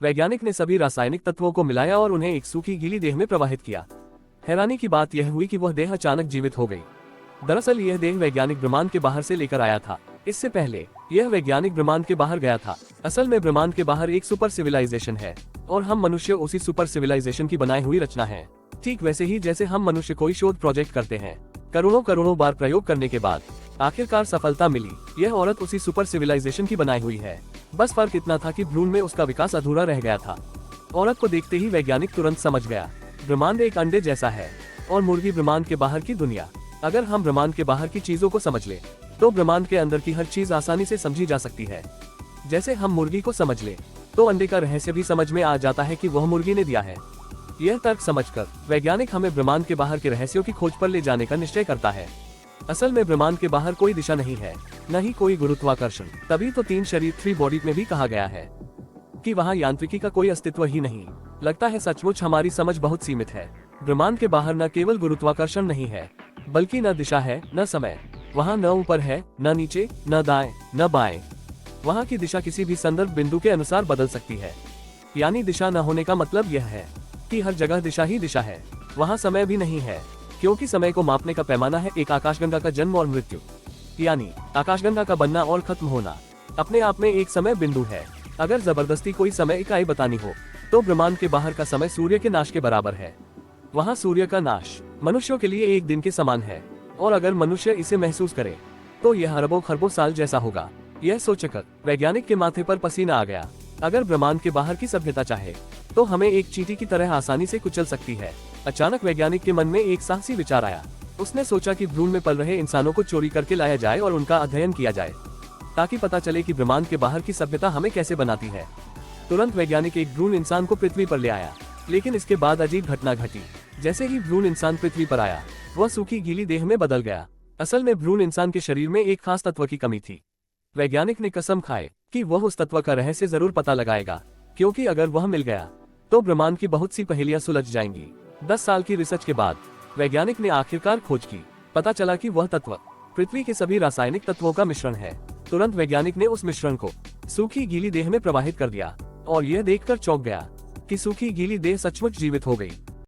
वैज्ञानिक ने सभी रासायनिक तत्वों को मिलाया और उन्हें एक सूखी गीली देह में प्रवाहित किया। हैरानी की बात यह हुई कि वह देह अचानक जीवित हो गई। दरअसल यह देह वैज्ञानिक ब्रह्मांड के बाहर से लेकर आया था। इससे पहले यह वैज्ञानिक ब्रह्मांड के बाहर गया था। असल में ब्रह्मांड के बाहर एक सुपर सिविलाइजेशन है और हम मनुष्य उसी सुपर सिविलाइजेशन की बनाई हुई रचना है। ठीक वैसे ही जैसे हम मनुष्य कोई शोध प्रोजेक्ट करते हैं, करोड़ों करोड़ों बार प्रयोग करने के बाद आखिरकार सफलता मिली। यह औरत उसी सुपर सिविलाइजेशन की बनाई हुई है। बस फर्क इतना था कि भ्रूण में उसका विकास अधूरा रह गया था। औरत को देखते ही वैज्ञानिक तुरंत समझ गया, ब्रह्मांड एक अंडे जैसा है और मुर्गी ब्रह्मांड के बाहर की दुनिया। अगर हम ब्रह्मांड के बाहर की चीजों को समझ ले तो ब्रह्मांड के अंदर की हर चीज आसानी से समझी जा सकती है। जैसे हम मुर्गी को समझ ले तो अंडे का रहस्य भी समझ में आ जाता है कि वह मुर्गी ने दिया है। यह तर्क समझकर वैज्ञानिक हमें ब्रह्मांड के बाहर के रहस्यों की खोज पर ले जाने का निश्चय करता है। असल में ब्रह्मांड के बाहर कोई दिशा नहीं है, न ही कोई गुरुत्वाकर्षण। तभी तो 3 शरीर 3 बॉडी में भी कहा गया है कि वहाँ यांत्रिकी का कोई अस्तित्व ही नहीं। लगता है सचमुच हमारी समझ बहुत सीमित है। ब्रह्मांड के बाहर न केवल गुरुत्वाकर्षण नहीं है, बल्कि न दिशा है न समय। वहाँ न ऊपर है, न नीचे, न दाएं, न बाएं। वहाँ की दिशा किसी भी संदर्भ बिंदु के अनुसार बदल सकती है। यानी दिशा न होने का मतलब यह है कि हर जगह दिशा ही दिशा है। वहाँ समय भी नहीं है, क्योंकि समय को मापने का पैमाना है एक आकाशगंगा का जन्म और मृत्यु। यानी आकाशगंगा का बनना और खत्म होना अपने आप में एक समय बिंदु है। अगर जबरदस्ती कोई समय इकाई बतानी हो तो ब्रह्मांड के बाहर का समय सूर्य के नाश के बराबर है। वहाँ सूर्य का नाश मनुष्यों के लिए एक दिन के समान है, और अगर मनुष्य इसे महसूस करे तो यह अरबों खरबों साल जैसा होगा। यह सोचकर वैज्ञानिक के माथे पर पसीना आ गया। अगर ब्रह्मांड के बाहर की सभ्यता चाहे तो हमें एक चींटी की तरह आसानी से कुचल सकती है। अचानक वैज्ञानिक के मन में एक साहसी विचार आया। उसने सोचा कि भ्रूण में पल रहे इंसानों को चोरी करके लाया जाए और उनका अध्ययन किया जाए, ताकि पता चले कि ब्रह्मांड के बाहर की सभ्यता हमें कैसे बनाती है। तुरंत वैज्ञानिक एक भ्रूण इंसान को पृथ्वी पर ले आया, लेकिन इसके बाद अजीब घटना घटी। जैसे ही भ्रूण इंसान पृथ्वी पर आया, वह सूखी गीली देह में बदल गया। असल में भ्रूण इंसान के शरीर में एक खास तत्व की कमी थी। वैज्ञानिक ने कसम खाए कि वह उस तत्व का रहस्य जरूर पता लगाएगा, क्योंकि अगर वह मिल गया तो ब्रह्मांड की बहुत सी पहेलियां सुलझ जाएंगी। 10 साल की रिसर्च के बाद वैज्ञानिक ने आखिरकार खोज की। पता चला कि वह तत्व पृथ्वी के सभी रासायनिक तत्वों का मिश्रण है। तुरंत वैज्ञानिक ने उस मिश्रण को सूखी गीली देह में प्रवाहित कर दिया और यह देखकर चौंक गया कि सूखी गीली देह सचमुच जीवित हो गई।